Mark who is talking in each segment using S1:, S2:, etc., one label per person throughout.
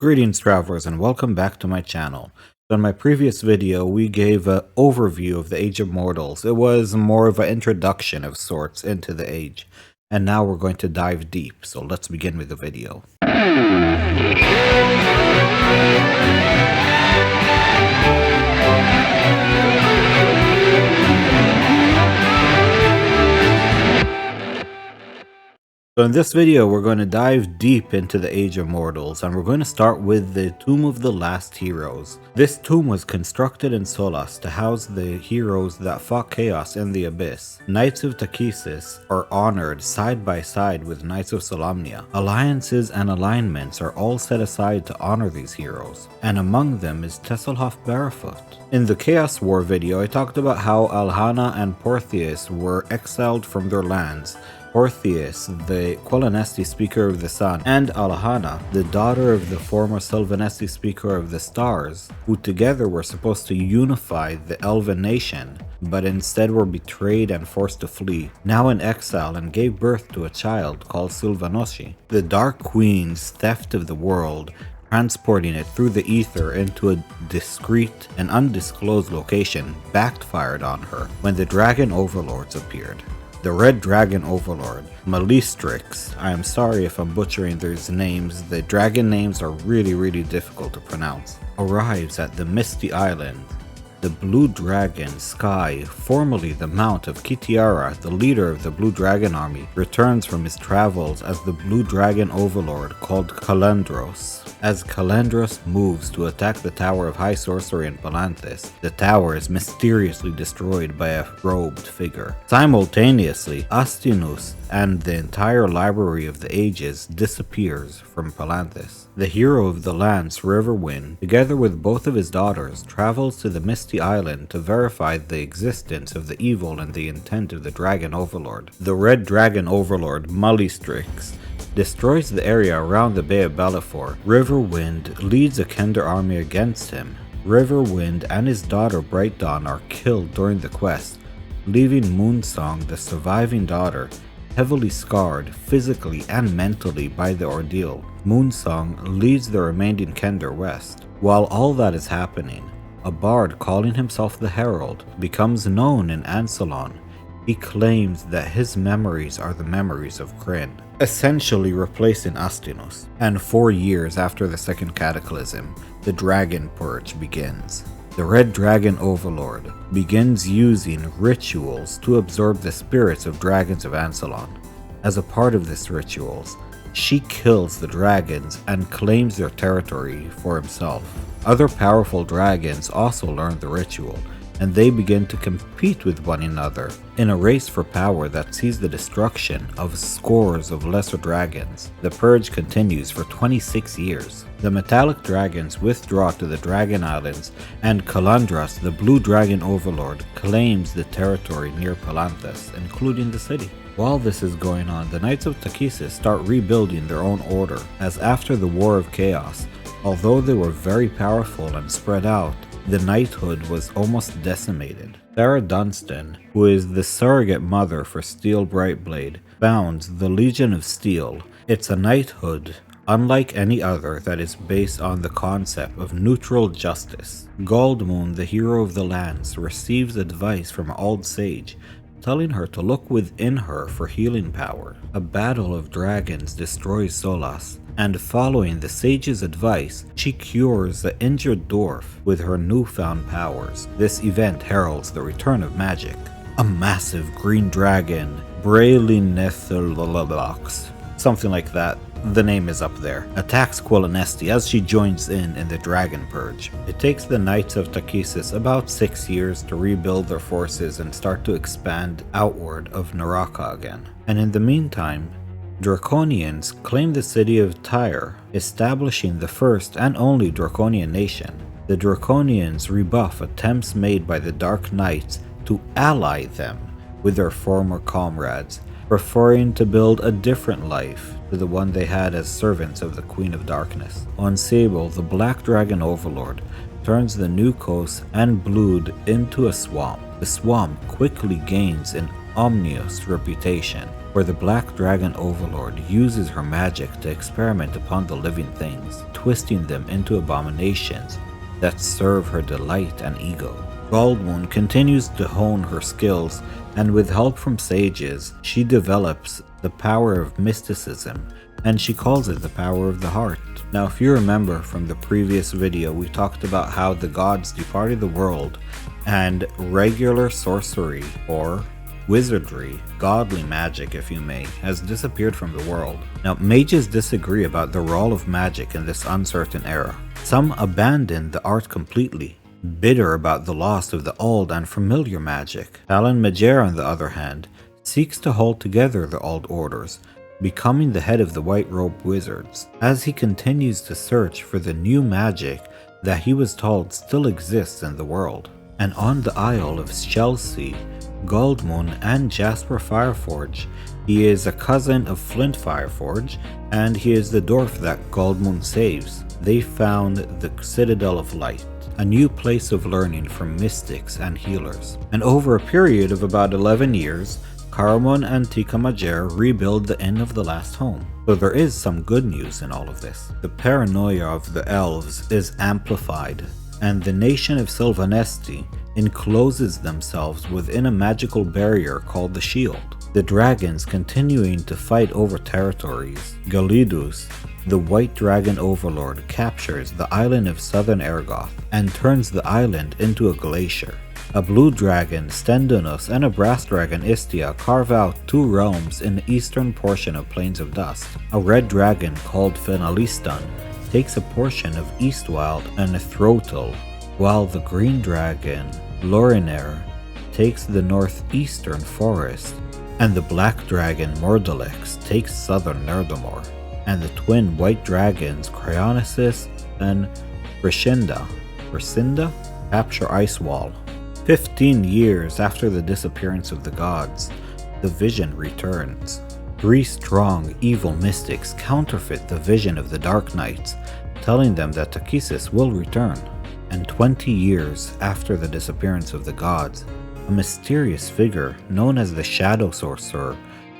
S1: Greetings travelers and welcome back to my channel. So in my previous video we gave an overview of the Age of Mortals. It was more of an introduction of sorts into the age. And now we're going to dive deep, so let's begin with the video. So in this video, we're going to dive deep into the Age of Mortals, and we're going to start with the Tomb of the Last Heroes. This tomb was constructed in Solas to house the heroes that fought chaos in the Abyss. Knights of Takhisis are honored side by side with Knights of Solamnia. Alliances and alignments are all set aside to honor these heroes, and among them is Tesselhoff Barefoot. In the Chaos War video, I talked about how Alhana and Portheus were exiled from their lands. Portheus, the Qualinesti Speaker of the Sun, and Alhana, the daughter of the former Sylvanesti Speaker of the Stars, who together were supposed to unify the Elven nation, but instead were betrayed and forced to flee, now in exile, and gave birth to a child called Sylvanoshi. The Dark Queen's theft of the world, transporting it through the ether into a discreet and undisclosed location, backfired on her when the Dragon Overlords appeared. The Red Dragon Overlord, Malistrix, I am sorry if I'm butchering these names, the dragon names are really difficult to pronounce, arrives at the Misty Island. The Blue Dragon, Sky, formerly the Mount of Kitiara, the leader of the Blue Dragon Army, returns from his travels as the Blue Dragon Overlord called Kalandros. As Kalandros moves to attack the Tower of High Sorcery in Palanthas, the tower is mysteriously destroyed by a robed figure. Simultaneously, Astinus and the entire Library of the Ages disappears from Palanthas. The hero of the Lance, Riverwind, together with both of his daughters, travels to the Misty Island to verify the existence of the evil and the intent of the Dragon Overlord. The Red Dragon Overlord, Malistrix, destroys the area around the Bay of Bellifor. Riverwind leads a Kender army against him. Riverwind and his daughter Bright Dawn are killed during the quest, leaving Moonsong, the surviving daughter, heavily scarred physically and mentally by the ordeal. Moonsong leads the remaining Kender west. While all that is happening, a bard calling himself the Herald becomes known in Ansalon. He claims that his memories are the memories of Krynn, essentially replacing Astinus. And 4 years after the Second Cataclysm, the Dragon Purge begins. The Red Dragon Overlord begins using rituals to absorb the spirits of dragons of Ansalon. As a part of these rituals, she kills the dragons and claims their territory for himself. Other powerful dragons also learn the ritual, and they begin to compete with one another in a race for power that sees the destruction of scores of lesser dragons. The purge continues for 26 years. The metallic dragons withdraw to the Dragon Islands, and Kalandras, the Blue Dragon Overlord, claims the territory near Palanthas, including the city. While this is going on, the Knights of Takhisis start rebuilding their own order, as after the War of Chaos, although they were very powerful and spread out, the knighthood was almost decimated. Sarah Dunstan, who is the surrogate mother for Steel Brightblade, founds the Legion of Steel. It's a knighthood unlike any other that is based on the concept of neutral justice. Goldmoon, the hero of the lands, receives advice from an old sage, telling her to look within her for healing power. A battle of dragons destroys Solas, and following the sage's advice, she cures the injured dwarf with her newfound powers. This event heralds the return of magic. A massive green dragon, Braelinethelolox, something like that, the name is up there, attacks Qualinesti as she joins in the Dragon Purge. It takes the Knights of Takhisis about 6 years to rebuild their forces and start to expand outward of Naraka again. And in the meantime, Draconians claim the city of Tyre, establishing the first and only Draconian nation. The Draconians rebuff attempts made by the Dark Knights to ally them with their former comrades, preferring to build a different life to the one they had as servants of the Queen of Darkness. On Sable, the Black Dragon Overlord turns the New Coast and Blood into a swamp. The swamp quickly gains an ominous reputation, where the Black Dragon Overlord uses her magic to experiment upon the living things, twisting them into abominations that serve her delight and ego. Goldmoon continues to hone her skills, and with help from sages, she develops the power of mysticism, and she calls it the power of the heart. Now, if you remember from the previous video, we talked about how the gods departed the world and regular sorcery, or wizardry, godly magic if you may, has disappeared from the world. Now, mages disagree about the role of magic in this uncertain era. Some abandon the art completely, bitter about the loss of the old and familiar magic. Talon Majere, on the other hand, seeks to hold together the old orders, becoming the head of the white-robed wizards, as he continues to search for the new magic that he was told still exists in the world. And on the Isle of Chelsea, Goldmoon and Jasper Fireforge, he is a cousin of Flint Fireforge, and he is the dwarf that Goldmoon saves. They found the Citadel of Light, a new place of learning for mystics and healers. And over a period of about 11 years, Caramon and Tika Majere rebuild the Inn of the Last Home. So there is some good news in all of this. The paranoia of the elves is amplified, and the nation of Sylvanesti encloses themselves within a magical barrier called the Shield. The dragons continuing to fight over territories. Galidus, the White Dragon Overlord, captures the island of Southern Ergoth and turns the island into a glacier. A blue dragon, Stendonus, and a brass dragon, Istia, carve out two realms in the eastern portion of Plains of Dust. A red dragon called Finalistan takes a portion of Eastwild and Throtal, while the green dragon, Lorinair, takes the northeastern forest, and the black dragon, Mordalex, takes southern Nerdomor, and the twin white dragons, Cryonesis and Crescinda, capture Icewall. 15 years after the disappearance of the gods, the vision returns. 3 strong, evil mystics counterfeit the vision of the Dark Knights, telling them that Takisis will return. And 20 years after the disappearance of the gods, a mysterious figure known as the Shadow Sorcerer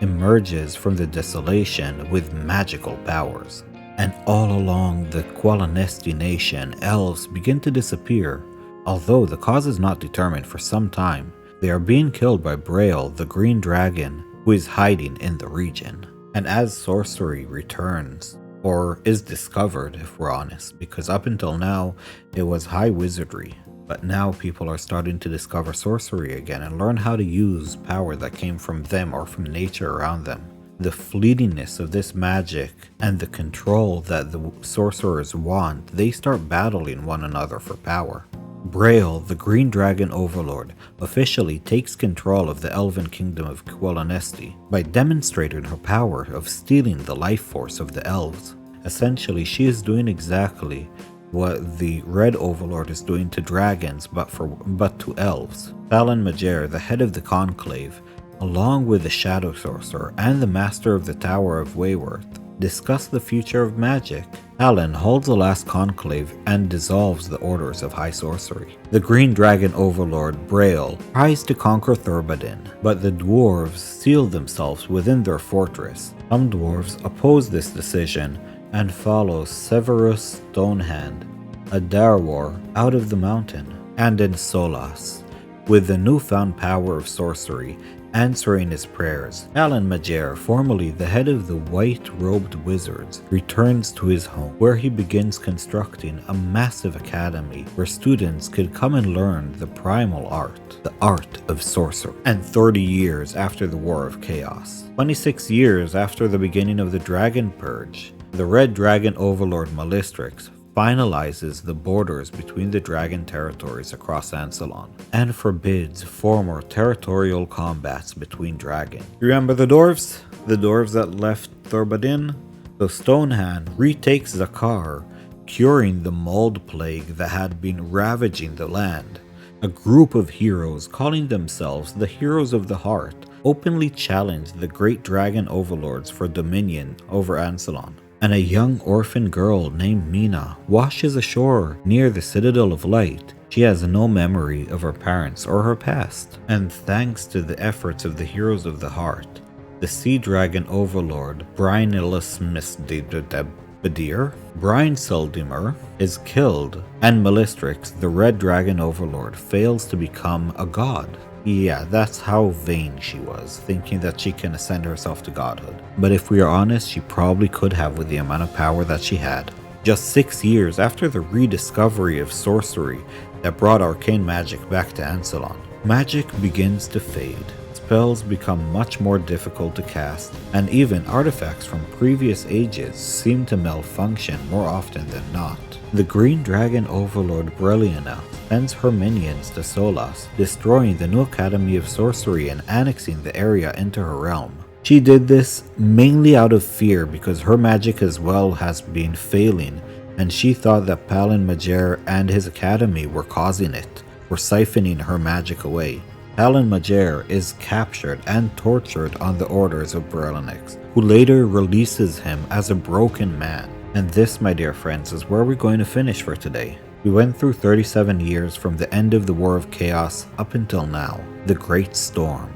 S1: emerges from the desolation with magical powers. And all along the Qualanesti nation, elves begin to disappear. Although the cause is not determined for some time, they are being killed by Braille, the green dragon, who is hiding in the region. And as sorcery returns, or is discovered if we're honest, because up until now it was high wizardry, but now people are starting to discover sorcery again and learn how to use power that came from them or from nature around them. The fleetingness of this magic and the control that the sorcerers want, they start battling one another for power. Braille, the Green Dragon Overlord, officially takes control of the elven kingdom of Qualanesti by demonstrating her power of stealing the life force of the elves. Essentially, she is doing exactly what the Red Overlord is doing to dragons, but to elves. Talon Majere, the head of the Conclave, along with the Shadow Sorcerer and the Master of the Tower of Wayworth, discuss the future of magic. Talon holds the last conclave and dissolves the orders of high sorcery. The Green Dragon Overlord, Braille, tries to conquer Thurbadin, but the dwarves seal themselves within their fortress. Some dwarves oppose this decision and follow Severus Stonehand, a Darwar, out of the mountain. And in Solas, with the newfound power of sorcery, answering his prayers, Talon Majere, formerly the head of the white-robed wizards, returns to his home, where he begins constructing a massive academy where students could come and learn the primal art, the art of sorcery. And 30 years after the War of Chaos, 26 years after the beginning of the Dragon Purge, the Red Dragon Overlord Malistrix finalizes the borders between the dragon territories across Ansalon and forbids former territorial combats between dragons. Remember the dwarves? The dwarves that left Thurbadin? So Stonehand retakes Zakar, curing the mold plague that had been ravaging the land. A group of heroes calling themselves the Heroes of the Heart openly challenge the great dragon overlords for dominion over Ansalon. And a young orphan girl named Mina washes ashore near the Citadel of Light. She has no memory of her parents or her past. And thanks to the efforts of the Heroes of the Heart, The sea dragon overlord, Brynilus Misdebedir, Bryn Sildimur, is killed, and Melistrix, the red dragon overlord, fails to become a god. Yeah, that's how vain she was, thinking that she can ascend herself to godhood. But if we are honest, she probably could have with the amount of power that she had. Just 6 years after the rediscovery of sorcery that brought arcane magic back to Ansalon, magic begins to fade. Spells become much more difficult to cast, and even artifacts from previous ages seem to malfunction more often than not. The Green Dragon Overlord Breliana sends her minions to Solas, destroying the new Academy of Sorcery and annexing the area into her realm. She did this mainly out of fear because her magic as well has been failing, and she thought that Palin Majere and his academy were causing it, were siphoning her magic away. Palin Majere is captured and tortured on the orders of Brelinix, who later releases him as a broken man. And this, my dear friends, is where we're going to finish for today. We went through 37 years from the end of the War of Chaos up until now, the Great Storm.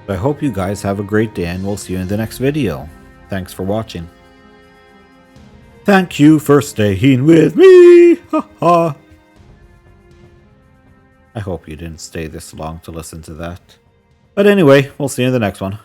S1: So I hope you guys have a great day, and we'll see you in the next video. Thanks for watching. Thank you for staying with me! Ha ha! I hope you didn't stay this long to listen to that. But anyway, we'll see you in the next one.